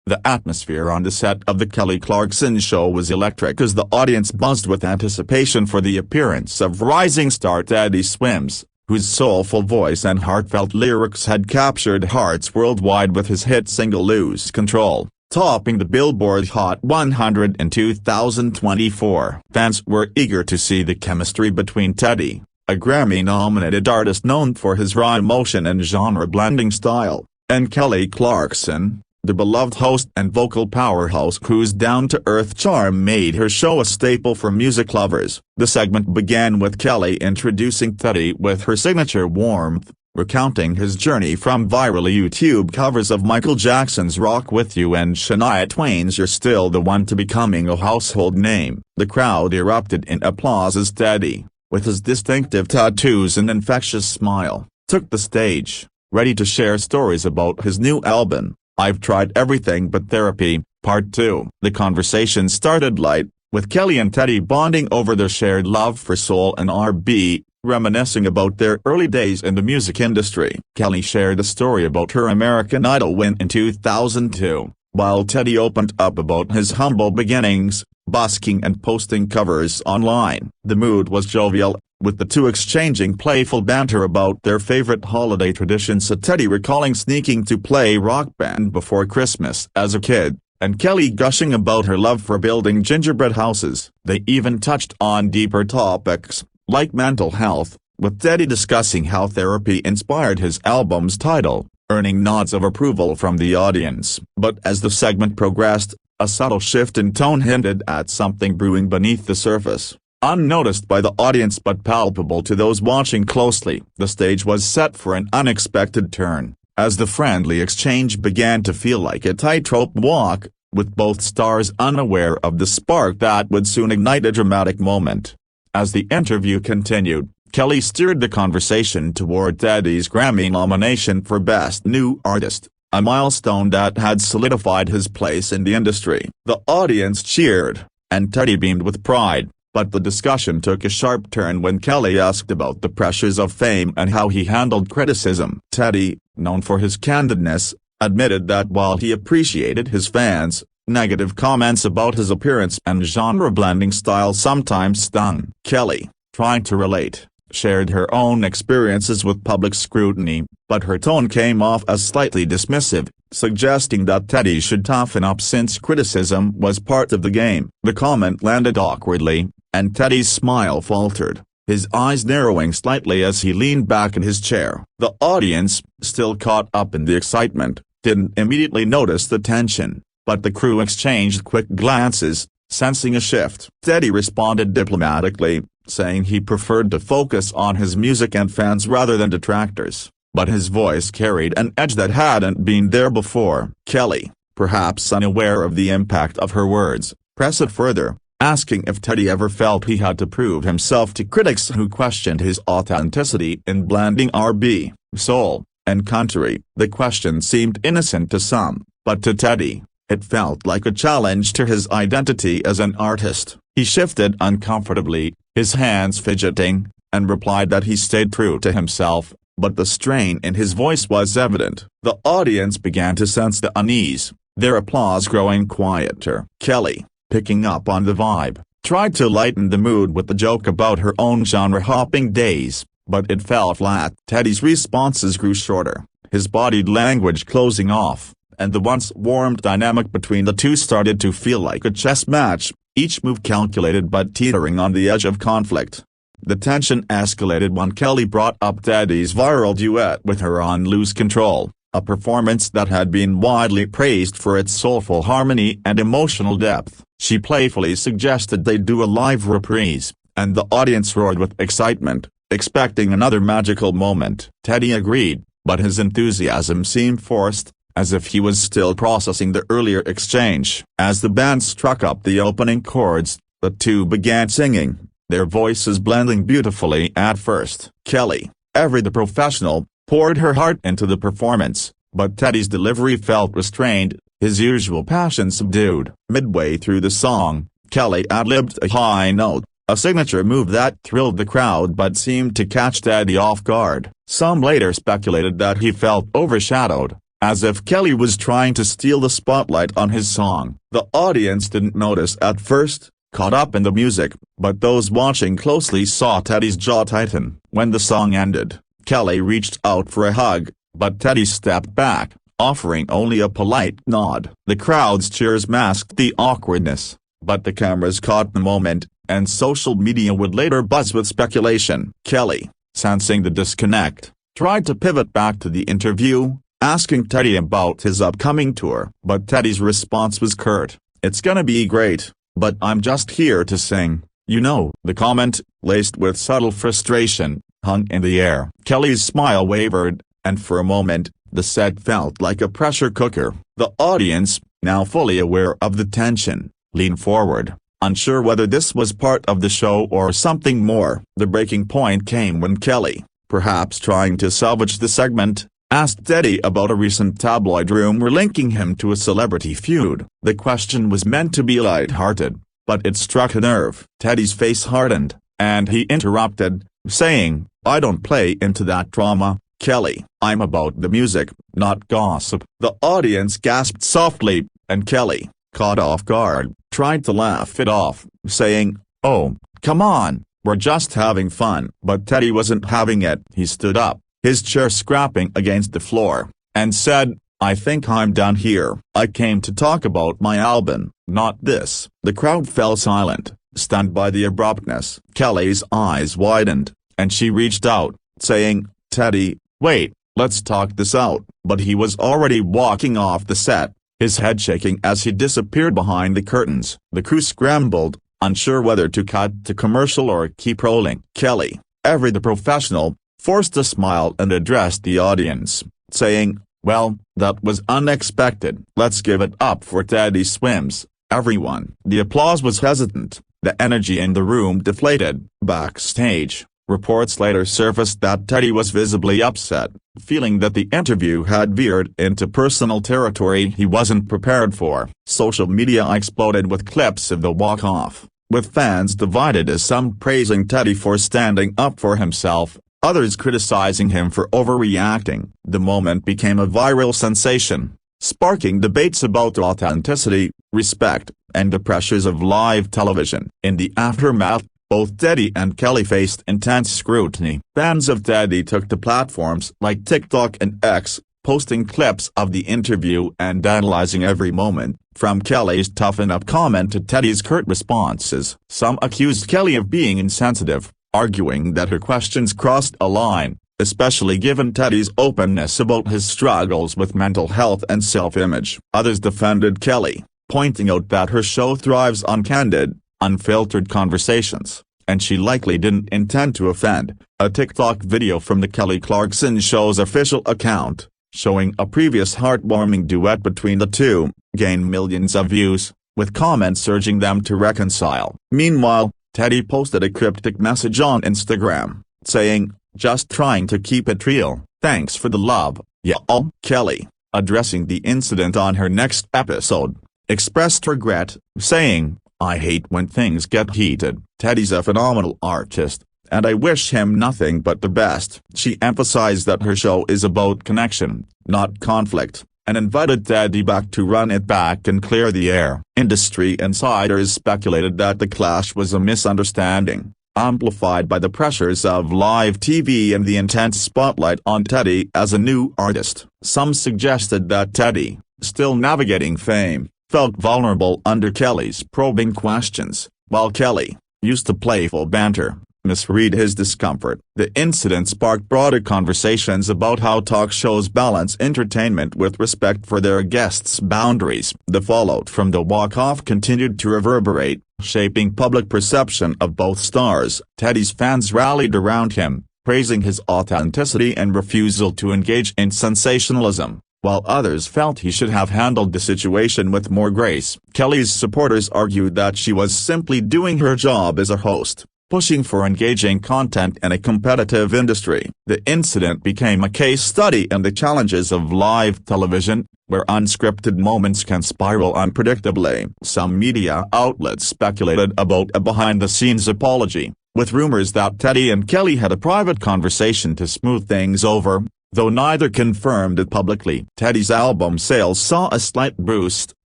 The atmosphere on the set of The Kelly Clarkson Show was electric as the audience buzzed with anticipation for the appearance of rising star Teddy Swims, whose soulful voice and heartfelt lyrics had captured hearts worldwide with his hit single Lose Control, topping the Billboard Hot 100 in 2024. Fans were eager to see the chemistry between Teddy, a Grammy-nominated artist known for his raw emotion and genre-blending style, and Kelly Clarkson, the beloved host and vocal powerhouse whose down-to-earth charm made her show a staple for music lovers. The segment began with Kelly introducing Teddy with her signature warmth, recounting his journey from viral YouTube covers of Michael Jackson's Rock With You and Shania Twain's You're Still the One to becoming a household name. The crowd erupted in applause as Teddy, with his distinctive tattoos and infectious smile, took the stage, ready to share stories about his new album, I've Tried Everything But Therapy, Part 2. The conversation started light, with Kelly and Teddy bonding over their shared love for soul and R&B, reminiscing about their early days in the music industry. Kelly shared a story about her American Idol win in 2002, while Teddy opened up about his humble beginnings, busking and posting covers online. The mood was jovial, with the two exchanging playful banter about their favorite holiday traditions, Teddy recalling sneaking to play Rock Band before Christmas as a kid, and Kelly gushing about her love for building gingerbread houses. They even touched on deeper topics, like mental health, with Teddy discussing how therapy inspired his album's title, earning nods of approval from the audience. But as the segment progressed, a subtle shift in tone hinted at something brewing beneath the surface. Unnoticed by the audience but palpable to those watching closely, the stage was set for an unexpected turn, as the friendly exchange began to feel like a tightrope walk, with both stars unaware of the spark that would soon ignite a dramatic moment. As the interview continued, Kelly steered the conversation toward Teddy's Grammy nomination for Best New Artist, a milestone that had solidified his place in the industry. The audience cheered, and Teddy beamed with pride. But the discussion took a sharp turn when Kelly asked about the pressures of fame and how he handled criticism. Teddy, known for his candidness, admitted that while he appreciated his fans, negative comments about his appearance and genre-blending style sometimes stung. Kelly, trying to relate, shared her own experiences with public scrutiny, but her tone came off as slightly dismissive, suggesting that Teddy should toughen up since criticism was part of the game. The comment landed awkwardly, and Teddy's smile faltered, his eyes narrowing slightly as he leaned back in his chair. The audience, still caught up in the excitement, didn't immediately notice the tension, but the crew exchanged quick glances, sensing a shift. Teddy responded diplomatically, saying he preferred to focus on his music and fans rather than detractors, but his voice carried an edge that hadn't been there before. Kelly, perhaps unaware of the impact of her words, pressed it further, asking if Teddy ever felt he had to prove himself to critics who questioned his authenticity in blending R&B, soul, and country. The question seemed innocent to some, but to Teddy, it felt like a challenge to his identity as an artist. He shifted uncomfortably, his hands fidgeting, and replied that he stayed true to himself, but the strain in his voice was evident. The audience began to sense the unease, their applause growing quieter. Kelly, picking up on the vibe, tried to lighten the mood with the joke about her own genre-hopping days, but it fell flat. Teddy's responses grew shorter, his body language closing off, and the once warm dynamic between the two started to feel like a chess match, each move calculated but teetering on the edge of conflict. The tension escalated when Kelly brought up Teddy's viral duet with her on Lose Control, a performance that had been widely praised for its soulful harmony and emotional depth. She playfully suggested they do a live reprise, and the audience roared with excitement, expecting another magical moment. Teddy agreed, but his enthusiasm seemed forced, as if he was still processing the earlier exchange. As the band struck up the opening chords, the two began singing, their voices blending beautifully at first. Kelly, ever the professional, poured her heart into the performance, but Teddy's delivery felt restrained, his usual passion subdued. Midway through the song, Kelly ad-libbed a high note, a signature move that thrilled the crowd but seemed to catch Teddy off guard. Some later speculated that he felt overshadowed, as if Kelly was trying to steal the spotlight on his song. The audience didn't notice at first, caught up in the music, but those watching closely saw Teddy's jaw tighten. When the song ended, Kelly reached out for a hug, but Teddy stepped back, offering only a polite nod. The crowd's cheers masked the awkwardness, but the cameras caught the moment, and social media would later buzz with speculation. Kelly, sensing the disconnect, tried to pivot back to the interview, asking Teddy about his upcoming tour. But Teddy's response was curt. "It's gonna be great, but I'm just here to sing, you know." The comment, laced with subtle frustration, hung in the air. Kelly's smile wavered, and for a moment, the set felt like a pressure cooker. The audience, now fully aware of the tension, leaned forward, unsure whether this was part of the show or something more. The breaking point came when Kelly, perhaps trying to salvage the segment, asked Teddy about a recent tabloid rumor linking him to a celebrity feud. The question was meant to be lighthearted, but it struck a nerve. Teddy's face hardened, and he interrupted, saying, "I don't play into that drama, Kelly. I'm about the music, not gossip." The audience gasped softly, and Kelly, caught off guard, tried to laugh it off, saying, "Oh, come on, we're just having fun." But Teddy wasn't having it. He stood up, his chair scraping against the floor, and said, "I think I'm done here. I came to talk about my album, not this." The crowd fell silent, stunned by the abruptness. Kelly's eyes widened, and she reached out, saying, "Teddy, wait, let's talk this out." But he was already walking off the set, his head shaking as he disappeared behind the curtains. The crew scrambled, unsure whether to cut to commercial or keep rolling. Kelly, ever the professional, forced a smile and addressed the audience, saying, "Well, that was unexpected. Let's give it up for Teddy Swims, everyone." The applause was hesitant, the energy in the room deflated. Backstage, reports later surfaced that Teddy was visibly upset, feeling that the interview had veered into personal territory he wasn't prepared for. Social media exploded with clips of the walk-off, with fans divided, as some praising Teddy for standing up for himself, others criticizing him for overreacting. The moment became a viral sensation, sparking debates about authenticity, respect, and the pressures of live television. In the aftermath, both Teddy and Kelly faced intense scrutiny. Fans of Teddy took to platforms like TikTok and X, posting clips of the interview and analyzing every moment, from Kelly's toughen-up comment to Teddy's curt responses. Some accused Kelly of being insensitive, arguing that her questions crossed a line, especially given Teddy's openness about his struggles with mental health and self-image. Others defended Kelly, pointing out that her show thrives on candid, unfiltered conversations, and she likely didn't intend to offend. A TikTok video from the Kelly Clarkson Show's official account, showing a previous heartwarming duet between the two, gained millions of views, with comments urging them to reconcile. Meanwhile, Teddy posted a cryptic message on Instagram, saying, "Just trying to keep it real, thanks for the love, y'all." Kelly, addressing the incident on her next episode, expressed regret, saying, "I hate when things get heated. Teddy's a phenomenal artist, and I wish him nothing but the best." She emphasized that her show is about connection, not conflict, and invited Teddy back to run it back and clear the air. Industry insiders speculated that the clash was a misunderstanding, amplified by the pressures of live TV and the intense spotlight on Teddy as a new artist. Some suggested that Teddy, still navigating fame, felt vulnerable under Kelly's probing questions, while Kelly, used to playful banter, misread his discomfort. The incident sparked broader conversations about how talk shows balance entertainment with respect for their guests' boundaries. The fallout from the walk-off continued to reverberate, shaping public perception of both stars. Teddy's fans rallied around him, praising his authenticity and refusal to engage in sensationalism, while others felt he should have handled the situation with more grace. Kelly's supporters argued that she was simply doing her job as a host, pushing for engaging content in a competitive industry. The incident became a case study in the challenges of live television, where unscripted moments can spiral unpredictably. Some media outlets speculated about a behind-the-scenes apology, with rumors that Teddy and Kelly had a private conversation to smooth things over, though neither confirmed it publicly. Teddy's album sales saw a slight boost,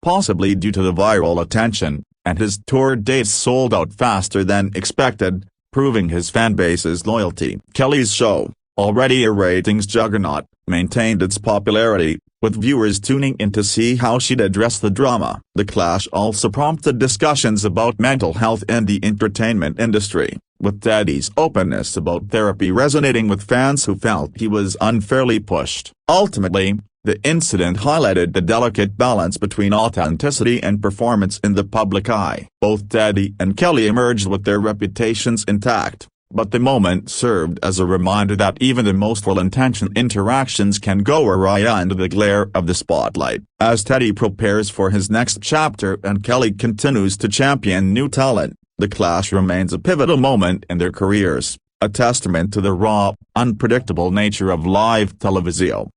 possibly due to the viral attention, and his tour dates sold out faster than expected, proving his fanbase's loyalty. Kelly's show, already a ratings juggernaut, maintained its popularity, with viewers tuning in to see how she'd address the drama. The clash also prompted discussions about mental health in the entertainment industry, with Teddy's openness about therapy resonating with fans who felt he was unfairly pushed. Ultimately, the incident highlighted the delicate balance between authenticity and performance in the public eye. Both Teddy and Kelly emerged with their reputations intact, but the moment served as a reminder that even the most well-intentioned interactions can go awry under the glare of the spotlight. As Teddy prepares for his next chapter and Kelly continues to champion new talent, the clash remains a pivotal moment in their careers, a testament to the raw, unpredictable nature of live television.